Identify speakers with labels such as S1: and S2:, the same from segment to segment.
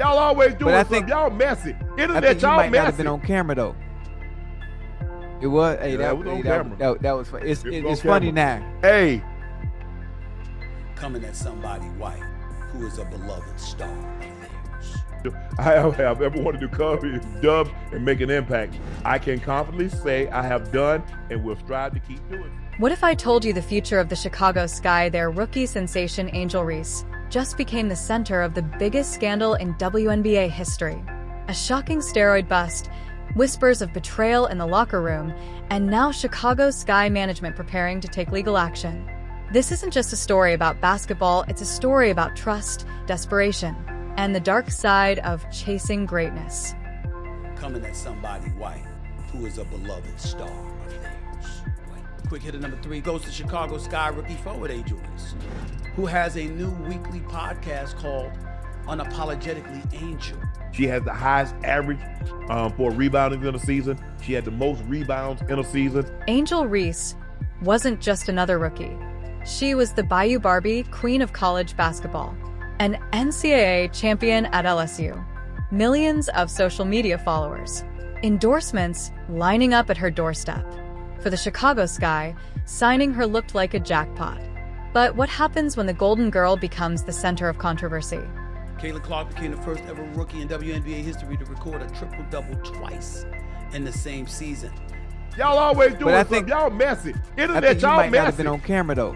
S1: Y'all always doing
S2: I
S1: stuff.
S2: think
S1: Y'all messy.
S2: I
S1: Internet,
S2: think you
S1: y'all
S2: might not have
S1: messy.
S2: been on camera though. It was. Hey,
S1: Yeah, it was on camera.
S2: That was funny.
S1: It was on
S2: It's funny
S1: camera.
S2: now.
S1: Hey,
S3: Coming at somebody white who is a beloved star of theirs.
S1: I have ever wanted to come, dub, and make an impact. I can confidently say I have done and will strive to keep doing.
S4: What if I told you the future of the Chicago Sky, their rookie sensation Angel Reese, just became the center of the biggest scandal in WNBA history? A shocking steroid bust, whispers of betrayal in the locker room, and now Chicago Sky management preparing to take legal action. This isn't just a story about basketball, it's a story about trust, desperation, and the dark side of chasing greatness.
S3: Coming at somebody white who is a beloved star of theirs. Quick hitter number 3 goes to Chicago Sky rookie forward Angel Reese, who has a new weekly podcast called Unapologetically Angel.
S1: She has the highest average for rebounding in a season. She had the most rebounds in a season.
S4: Angel Reese wasn't just another rookie. She was the Bayou Barbie, queen of college basketball, an NCAA champion at LSU, millions of social media followers, endorsements lining up at her doorstep. For the Chicago Sky, signing her looked like a jackpot. But what happens when the Golden Girl becomes the center of controversy?
S3: Caitlin Clark became the first ever rookie in WNBA history to record a triple-double twice in the same season.
S1: Y'all always doing
S2: I
S1: stuff.
S2: think-
S1: Y'all messy.
S2: I
S1: Internet,
S2: think you
S1: y'all
S2: might not have
S1: messy.
S2: been on camera though.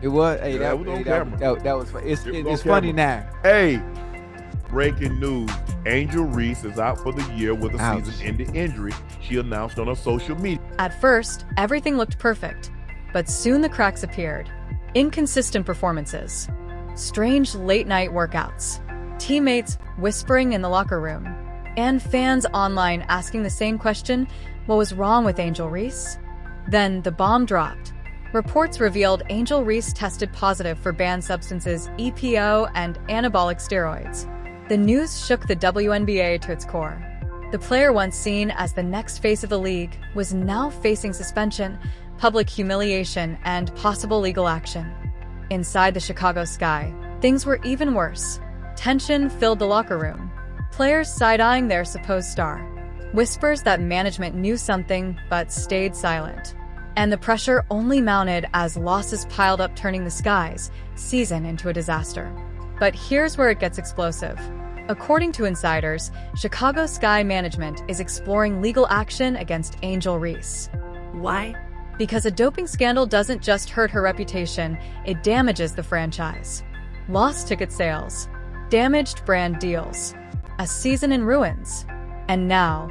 S2: It was. Hey,
S1: Yeah, it was on
S2: that
S1: camera.
S2: that was. It's
S1: It was
S2: it's
S1: on
S2: funny
S1: camera.
S2: now.
S1: Hey, breaking news. Angel Reese is out for the year with a
S2: Ouch.
S1: season-ending injury. She announced on her social media.
S4: At first, everything looked perfect, but soon the cracks appeared. Inconsistent performances, strange late-night workouts, teammates whispering in the locker room, and fans online asking the same question, what was wrong with Angel Reese? Then the bomb dropped. Reports revealed Angel Reese tested positive for banned substances EPO and anabolic steroids. The news shook the WNBA to its core. The player once seen as the next face of the league was now facing suspension, public humiliation, and possible legal action. Inside the Chicago Sky, things were even worse. Tension filled the locker room. Players side-eyeing their supposed star. Whispers that management knew something but stayed silent. And the pressure only mounted as losses piled up, turning the Sky's season into a disaster. But here's where it gets explosive. According to insiders, Chicago Sky management is exploring legal action against Angel Reese. Why? Because a doping scandal doesn't just hurt her reputation, it damages the franchise. Lost ticket sales, damaged brand deals, a season in ruins. And now,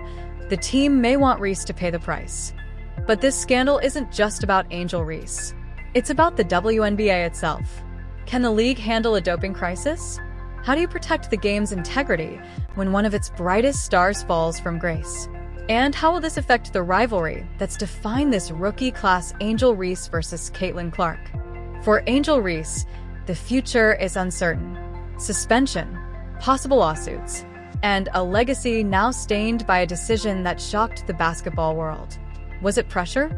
S4: the team may want Reese to pay the price. But this scandal isn't just about Angel Reese. It's about the WNBA itself. Can the league handle a doping crisis? How do you protect the game's integrity when one of its brightest stars falls from grace? And how will this affect the rivalry that's defined this rookie class, Angel Reese versus Caitlin Clark? For Angel Reese, the future is uncertain. Suspension, possible lawsuits, and a legacy now stained by a decision that shocked the basketball world. Was it pressure?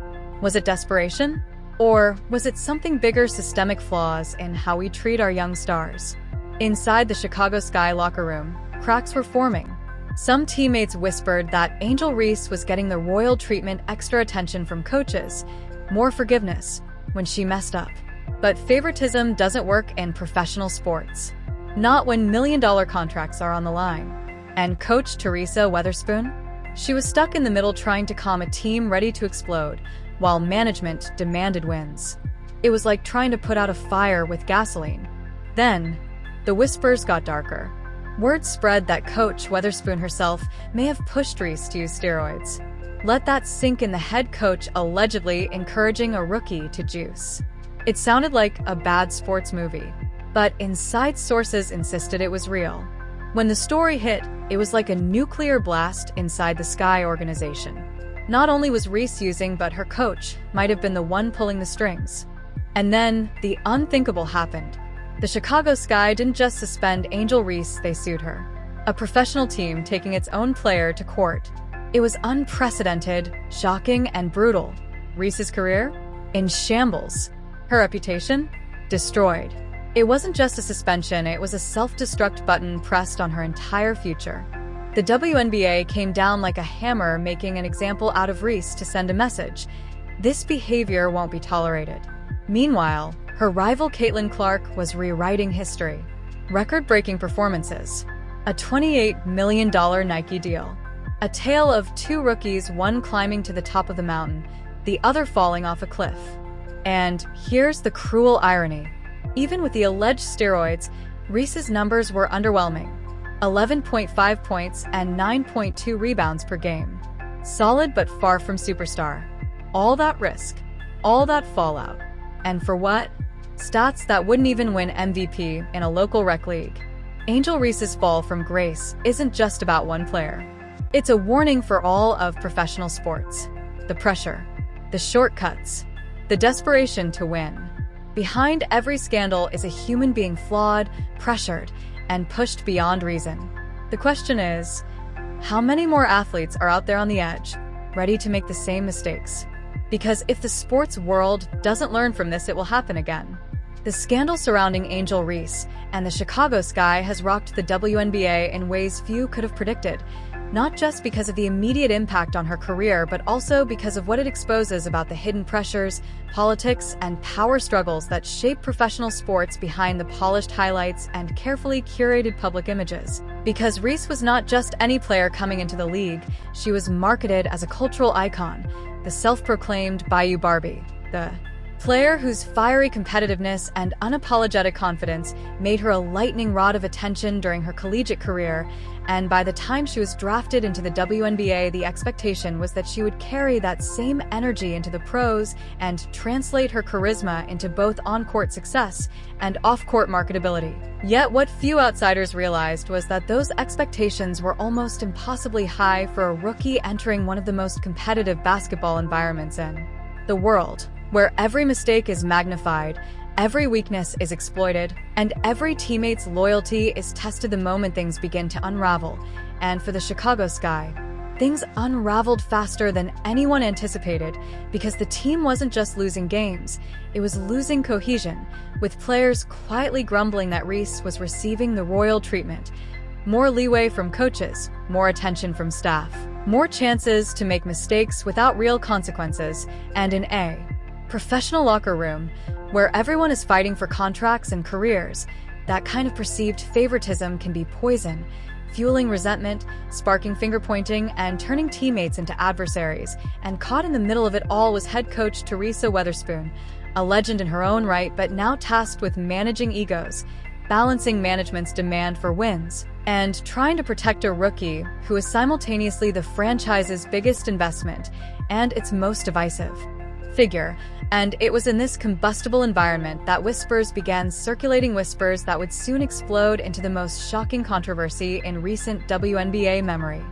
S4: Was it desperation? Or was it something bigger, systemic flaws in how we treat our young stars? Inside the Chicago Sky locker room, cracks were forming. Some teammates whispered that Angel Reese was getting the royal treatment, extra attention from coaches, more forgiveness when she messed up. But favoritism doesn't work in professional sports. Not when million-dollar contracts are on the line. And Coach Teresa Weatherspoon? She was stuck in the middle trying to calm a team ready to explode, while management demanded wins. It was like trying to put out a fire with gasoline. Then, the whispers got darker. Word spread that Coach Weatherspoon herself may have pushed Reese to use steroids. Let that sink in, the head coach allegedly encouraging a rookie to juice. It sounded like a bad sports movie, but inside sources insisted it was real. When the story hit, it was like a nuclear blast inside the Sky organization. Not only was Reese using, but her coach might have been the one pulling the strings. And then, the unthinkable happened. The Chicago Sky didn't just suspend Angel Reese, they sued her. A professional team taking its own player to court. It was unprecedented, shocking, and brutal. Reese's career? In shambles. Her reputation? Destroyed. It wasn't just a suspension, it was a self-destruct button pressed on her entire future. The WNBA came down like a hammer, making an example out of Reese to send a message. This behavior won't be tolerated. Meanwhile, her rival Caitlin Clark was rewriting history. Record-breaking performances. A $28 million Nike deal. A tale of two rookies, one climbing to the top of the mountain, the other falling off a cliff. And here's the cruel irony. Even with the alleged steroids, Reese's numbers were underwhelming. 11.5 points and 9.2 rebounds per game. Solid but far from superstar. All that risk, all that fallout. And for what? Stats that wouldn't even win MVP in a local rec league. Angel Reese's fall from grace isn't just about one player. It's a warning for all of professional sports. The pressure, the shortcuts, the desperation to win. Behind every scandal is a human being flawed, pressured, and pushed beyond reason. The question is, how many more athletes are out there on the edge, ready to make the same mistakes? Because if the sports world doesn't learn from this, it will happen again. The scandal surrounding Angel Reese and the Chicago Sky has rocked the WNBA in ways few could have predicted, not just because of the immediate impact on her career, but also because of what it exposes about the hidden pressures, politics, and power struggles that shape professional sports behind the polished highlights and carefully curated public images. Because Reese was not just any player coming into the league, she was marketed as a cultural icon, the self-proclaimed Bayou Barbie, the player whose fiery competitiveness and unapologetic confidence made her a lightning rod of attention during her collegiate career, and by the time she was drafted into the WNBA, the expectation was that she would carry that same energy into the pros and translate her charisma into both on-court success and off-court marketability. Yet what few outsiders realized was that those expectations were almost impossibly high for a rookie entering one of the most competitive basketball environments in the world, where every mistake is magnified, every weakness is exploited, and every teammate's loyalty is tested the moment things begin to unravel. And for the Chicago Sky, things unraveled faster than anyone anticipated because the team wasn't just losing games, it was losing cohesion, with players quietly grumbling that Reese was receiving the royal treatment. More leeway from coaches, more attention from staff, more chances to make mistakes without real consequences, and in a professional locker room, where everyone is fighting for contracts and careers, that kind of perceived favoritism can be poison, fueling resentment, sparking finger-pointing, and turning teammates into adversaries. And caught in the middle of it all was head coach Teresa Weatherspoon, a legend in her own right, but now tasked with managing egos, balancing management's demand for wins, and trying to protect a rookie who is simultaneously the franchise's biggest investment and its most divisive figure. And it was in this combustible environment that whispers began circulating, whispers that would soon explode into the most shocking controversy in recent WNBA memory.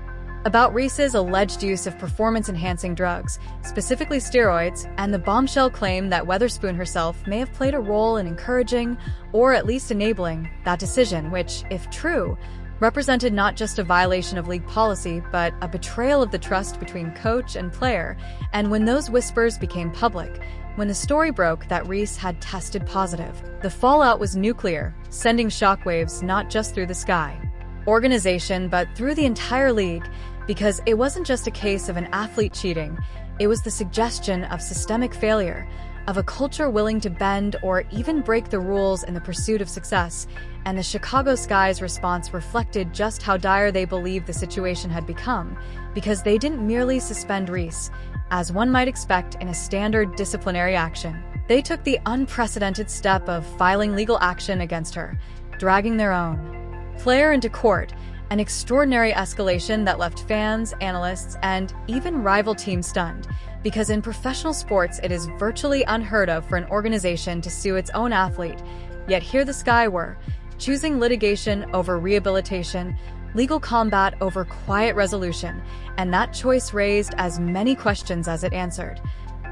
S4: About Reese's alleged use of performance-enhancing drugs, specifically steroids, and the bombshell claim that Weatherspoon herself may have played a role in encouraging, or at least enabling, that decision, which, if true, represented not just a violation of league policy, but a betrayal of the trust between coach and player. And when those whispers became public, when the story broke that Reese had tested positive, the fallout was nuclear, sending shockwaves not just through the Sky organization, but through the entire league, because it wasn't just a case of an athlete cheating, it was the suggestion of systemic failure, of a culture willing to bend or even break the rules in the pursuit of success. And the Chicago Sky's response reflected just how dire they believed the situation had become, because they didn't merely suspend Reese, as one might expect in a standard disciplinary action. They took the unprecedented step of filing legal action against her, dragging their own player into court, an extraordinary escalation that left fans, analysts, and even rival teams stunned, because in professional sports it is virtually unheard of for an organization to sue its own athlete. Yet here the Sky were, choosing litigation over rehabilitation, legal combat over quiet resolution, and that choice raised as many questions as it answered.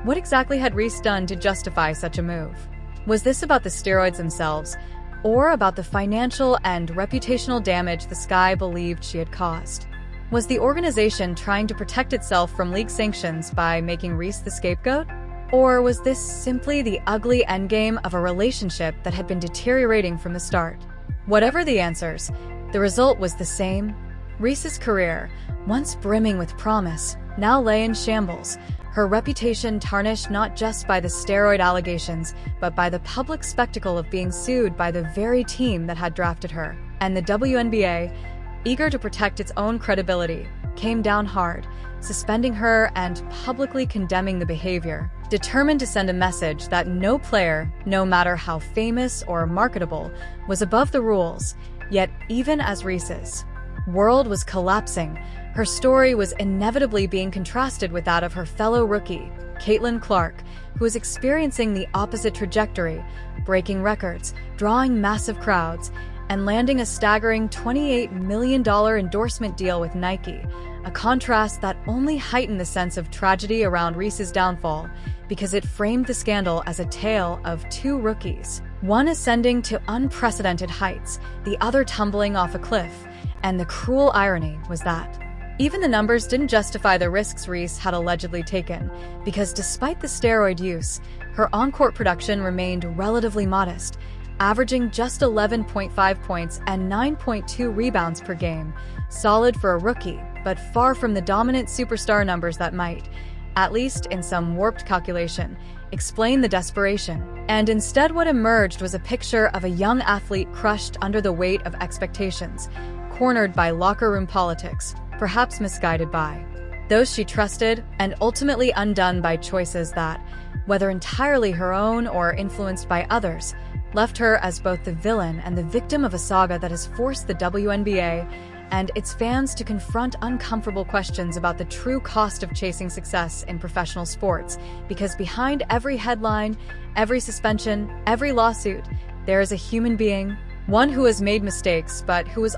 S4: What exactly had Reese done to justify such a move? Was this about the steroids themselves, or about the financial and reputational damage the Sky believed she had caused? Was the organization trying to protect itself from league sanctions by making Reese the scapegoat? Or was this simply the ugly endgame of a relationship that had been deteriorating from the start? Whatever the answers, the result was the same. Reese's career, once brimming with promise, now lay in shambles, her reputation tarnished not just by the steroid allegations, but by the public spectacle of being sued by the very team that had drafted her. And the WNBA, eager to protect its own credibility, came down hard, suspending her and publicly condemning the behavior, determined to send a message that no player, no matter how famous or marketable, was above the rules. Yet even as Reese's world was collapsing, her story was inevitably being contrasted with that of her fellow rookie, Caitlin Clark, who was experiencing the opposite trajectory, breaking records, drawing massive crowds, and landing a staggering $28 million endorsement deal with Nike, a contrast that only heightened the sense of tragedy around Reese's downfall because it framed the scandal as a tale of two rookies, one ascending to unprecedented heights, the other tumbling off a cliff. And the cruel irony was that even the numbers didn't justify the risks Reese had allegedly taken, because despite the steroid use, her on-court production remained relatively modest, averaging just 11.5 points and 9.2 rebounds per game, solid for a rookie, but far from the dominant superstar numbers that might, at least in some warped calculation, explain the desperation. And instead what emerged was a picture of a young athlete crushed under the weight of expectations, cornered by locker room politics, perhaps misguided by those she trusted, and ultimately undone by choices that, whether entirely her own or influenced by others, left her as both the villain and the victim of a saga that has forced the WNBA and its fans to confront uncomfortable questions about the true cost of chasing success in professional sports, because behind every headline, every suspension, every lawsuit, there is a human being, one who has made mistakes but who is